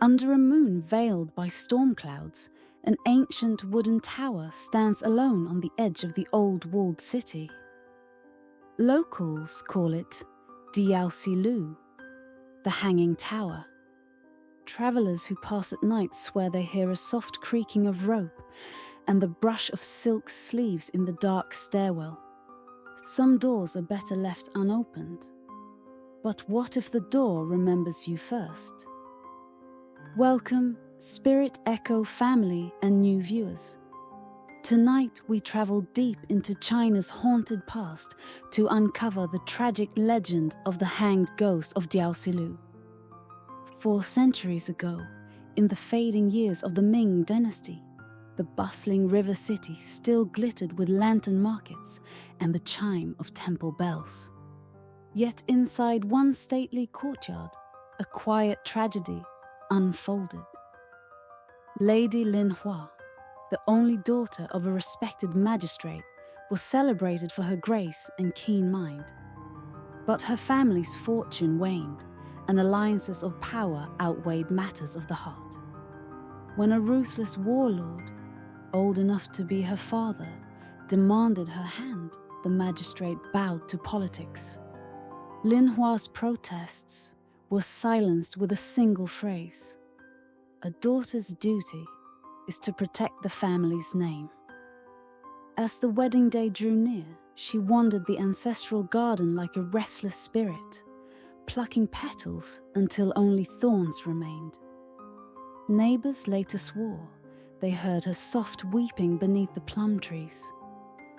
Under a moon veiled by storm clouds, an ancient wooden tower stands alone on the edge of the old walled city. Locals call it Diao Si Lou, the hanging tower. Travelers who pass at night swear they hear a soft creaking of rope and the brush of silk sleeves in the dark stairwell. Some doors are better left unopened. But what if the door remembers you first? Welcome, SpiritEcho family and new viewers. Tonight we travel deep into China's haunted past to uncover the tragic legend of the hanged ghost of Diao Si Lou. 4 centuries ago, in the fading years of the Ming dynasty, the bustling river city still glittered with lantern markets and the chime of temple bells. Yet inside one stately courtyard, a quiet tragedy unfolded. Lady Lin Hua, the only daughter of a respected magistrate, was celebrated for her grace and keen mind. But her family's fortune waned, and alliances of power outweighed matters of the heart. When a ruthless warlord, old enough to be her father, demanded her hand, the magistrate bowed to politics. Lin Hua's protests were silenced with a single phrase: "A daughter's duty is to protect the family's name." As the wedding day drew near, she wandered the ancestral garden like a restless spirit, plucking petals until only thorns remained. Neighbors later swore they heard her soft weeping beneath the plum trees,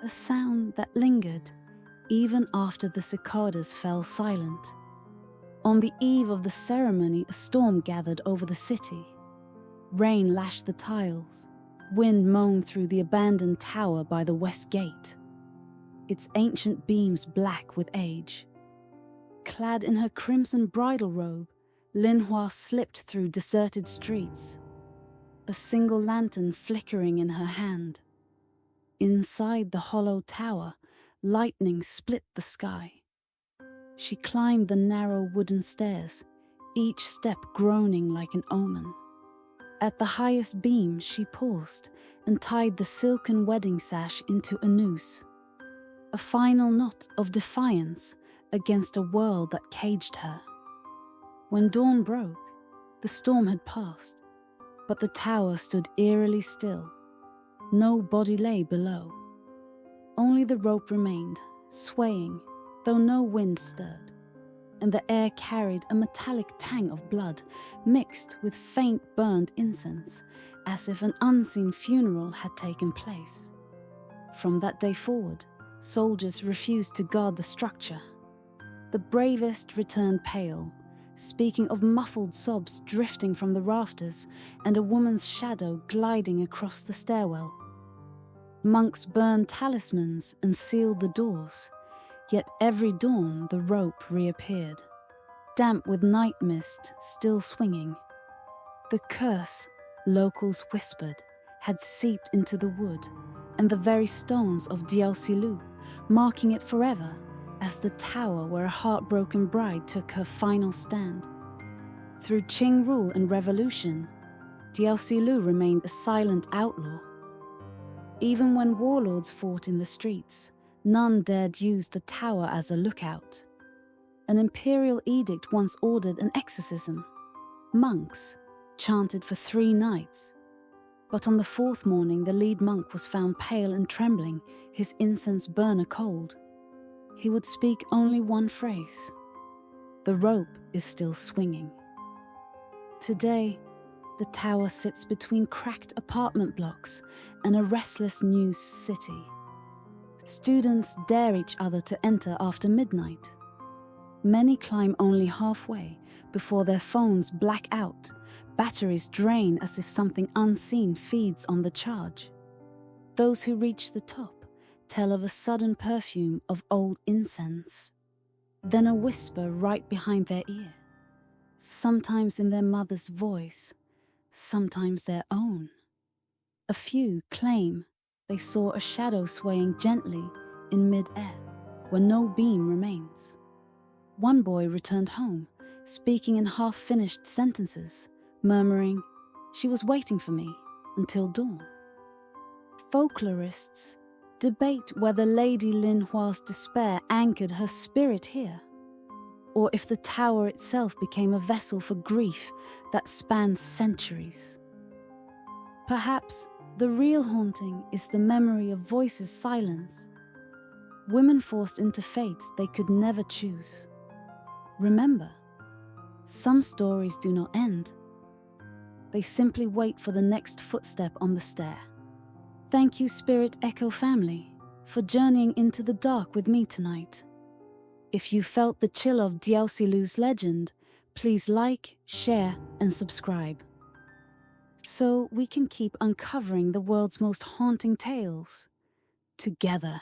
a sound that lingered even after the cicadas fell silent. On the eve of the ceremony, a storm gathered over the city. Rain lashed the tiles, wind moaned through the abandoned tower by the west gate, its ancient beams black with age. Clad in her crimson bridal robe, Lin Hua slipped through deserted streets, a single lantern flickering in her hand. Inside the hollow tower, lightning split the sky. She climbed the narrow wooden stairs, each step groaning like an omen. At the highest beam, she paused and tied the silken wedding sash into a noose, a final knot of defiance against a world that caged her. When dawn broke, the storm had passed, but the tower stood eerily still. No body lay below. Only the rope remained, swaying, though no wind stirred, and the air carried a metallic tang of blood mixed with faint burned incense, as if an unseen funeral had taken place. From that day forward, soldiers refused to guard the structure. The bravest returned pale, speaking of muffled sobs drifting from the rafters and a woman's shadow gliding across the stairwell. Monks burned talismans and sealed the doors, yet every dawn the rope reappeared, damp with night mist still swinging. The curse, locals whispered, had seeped into the wood and the very stones of Diao Si Lou, marking it forever as the tower where a heartbroken bride took her final stand. Through Qing rule and revolution, Diao Si Lou remained a silent outlaw. Even when warlords fought in the streets, none dared use the tower as a lookout. An imperial edict once ordered an exorcism. Monks chanted for 3 nights. But on the 4th morning, the lead monk was found pale and trembling, his incense burner cold. He would speak only one phrase: "The rope is still swinging." Today, the tower sits between cracked apartment blocks and a restless new city. Students dare each other to enter after midnight. Many climb only halfway before their phones black out, batteries drain as if something unseen feeds on the charge. Those who reach the top tell of a sudden perfume of old incense, then a whisper right behind their ear, sometimes in their mother's voice, sometimes their own. A few claim they saw a shadow swaying gently in mid-air, where no beam remains. One boy returned home, speaking in half-finished sentences, murmuring she was waiting for me until dawn. Folklorists debate whether Lady Lin Hua's despair anchored her spirit here, or if the tower itself became a vessel for grief that spans centuries. Perhaps the real haunting is the memory of voices' silence, women forced into fates they could never choose. Remember, some stories do not end. They simply wait for the next footstep on the stair. Thank you, SpiritEcho family, for journeying into the dark with me tonight. If you felt the chill of Diao Si Lou's legend, please like, share, and subscribe, so we can keep uncovering the world's most haunting tales together.